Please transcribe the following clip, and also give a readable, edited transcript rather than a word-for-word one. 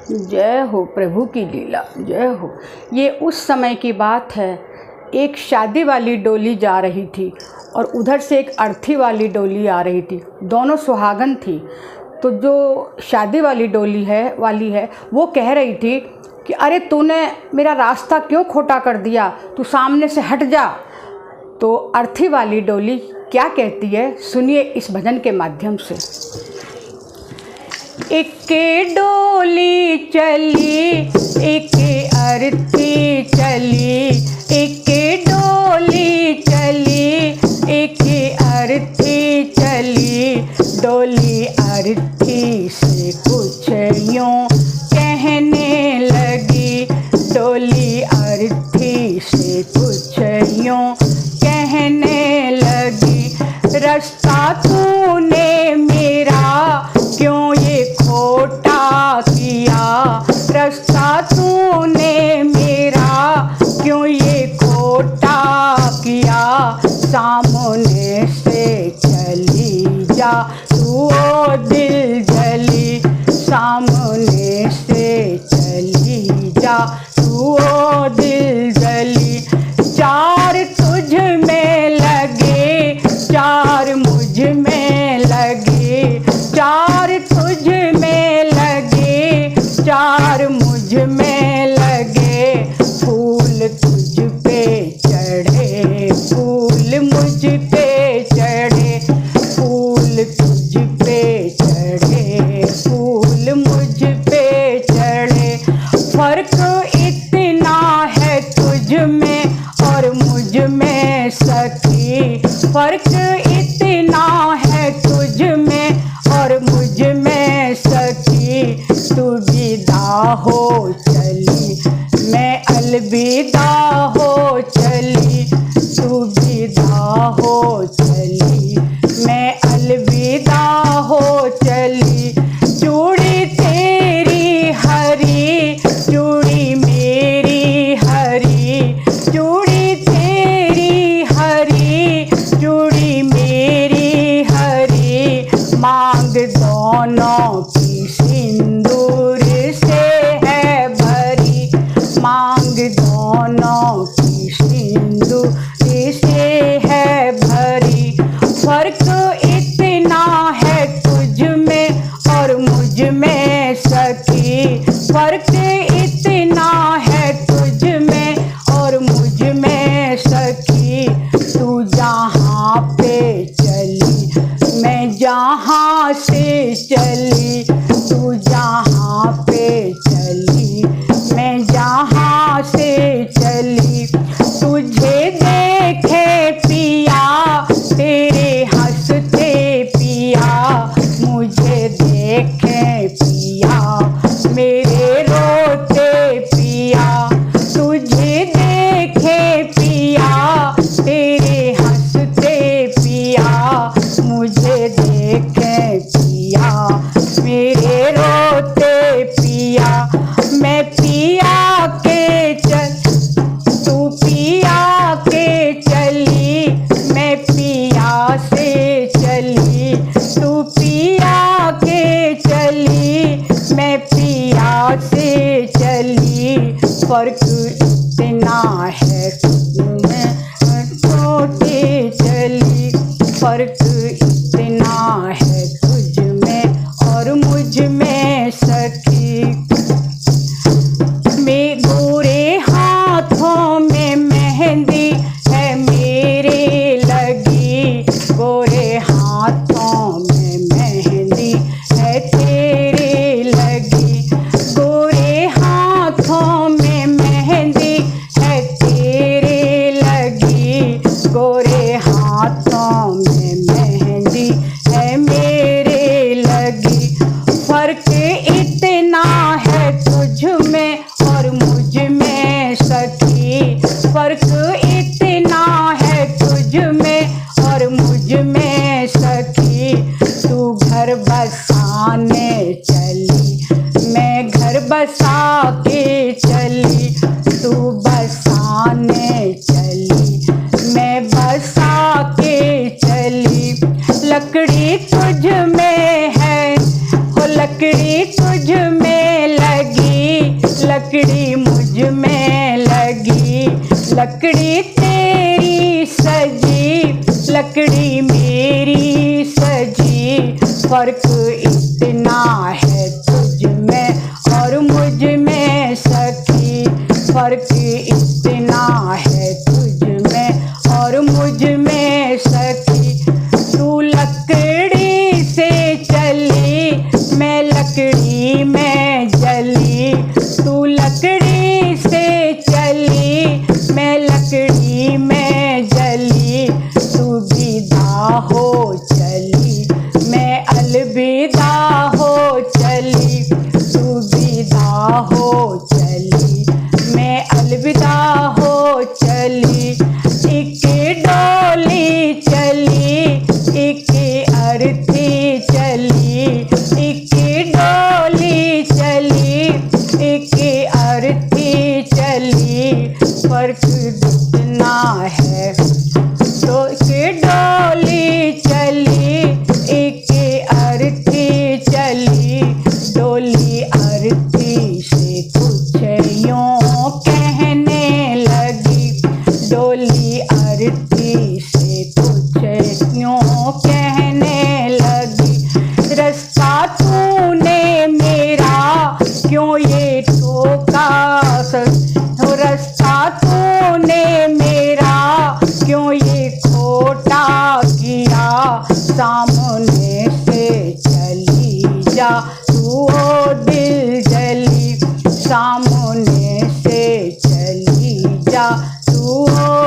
जय हो प्रभु की लीला, जय हो। ये उस समय की बात है, एक शादी वाली डोली जा रही थी और उधर से एक अर्थी वाली डोली आ रही थी। दोनों सुहागन थी। तो जो शादी वाली डोली है वो कह रही थी कि अरे तूने मेरा रास्ता क्यों खोटा कर दिया, तू सामने से हट जा। तो अर्थी वाली डोली क्या कहती है, सुनिए इस भजन के माध्यम से। एक डोली चली, एक अर्थी चली, एक डोली चली, एक अर्थी चली। डोली अर्थी से कुछ यूं कहने लगी, डोली अर्थी से कुछ यूं कहने लगी। रास्ता तूने मेरा क्यों ये खोटा किया, रास्ता तूने मेरा क्यों ये खोटा किया। सामने से चली जा तू ओ दिल जली, सामने से चली जा तू ओ दिल जली। चार तुझ में लगे, चार मुझ में लगे, चार तुझ में लगे, चार मुझ में लगे। फूल तुझ पे चढ़े, फूल मुझ पे चढ़े, फूल तुझ पे चढ़े, फूल मुझ पे चढ़े। फर्क इतना है तुझ में और मुझ में सखी, फर्क इतना है तुझ में और मुझ में सखी। तू विदा हो चली, मैं अलविदा हो चली, तू विदा हो चली, मैं अलविदा हो चली। चूड़ी तेरी हरी, चूड़ी मेरी हरी, चूड़ी तेरी हरी, चूड़ी मेरी हरी। मांग दोनों की सिंदूर से है भरी, मांग दोनों की सिंदूर से है भरी। फर्क इतना है तुझ में और मुझ में सखी, फर्क इतना है तुझ में और मुझ में सखी। तू जहाँ पे चली, मैं जहाँ से चली, तू जहाँ पे चली, मैं जहाँ से चली। तुझे देखे पिया, तेरे हंसते पिया, मुझे देखे पिया, मेरे रोते पिया। तुझे देखे पिया, तेरे हंसते पिया, मुझे देखे पिया, मेरे रोते पिया। मैं पिया के चल, तू पिया के चली, मैं पिया से चली, तू पिया के चली, मैं पिया से चली। फर्क इतना है मैं छोटी चली, फर्क इतना है तुझ में और मुझ में सखी। मैं गोरे हाथों में मेहंदी है मेरे लगी, गोरे हाथों में मेहंदी है तेरे लगी, गोरे हाथों में मेहंदी है तेरे लगी, गोरे हाथों में मेहंदी है मेरे लगी। फर्क इतना है तुझ में और मुझ में सखी, फर्क इतना है तुझ में और मुझ में सखी। तू घर बसाने चली, मैं घर बसा के चली, तू बसाने चली, मैं बसा के चली। लकड़ी तुझ में है, हो लकड़ी तुझ में लगी, लकड़ी मुझ में लगी, लकड़ी तेरी सजी, लकड़ी मेरी सजी। फर्क इतना है तुझ में और मुझ में सखी, फर्क इतना है तुझ में और मुझ में सखी। तू लकड़ी से चली, मैं लकड़ी में जली, तू लकड़ी से चली, मैं लकड़ी में जली। तू विदा हो चली, मैं अलविदा हो चली, तू विदा हो चली, मैं अलविदा हो चली। एक डोली चली, एक अर्थी चली, एक डोली चली, एक अर्थी चली। फर्क इतना है तो एक डोली चली, एक अर्थी चली। डोली अर्थी से कुछ यूं कहने लगी, डोली अर्थी से कुछ यूं कहने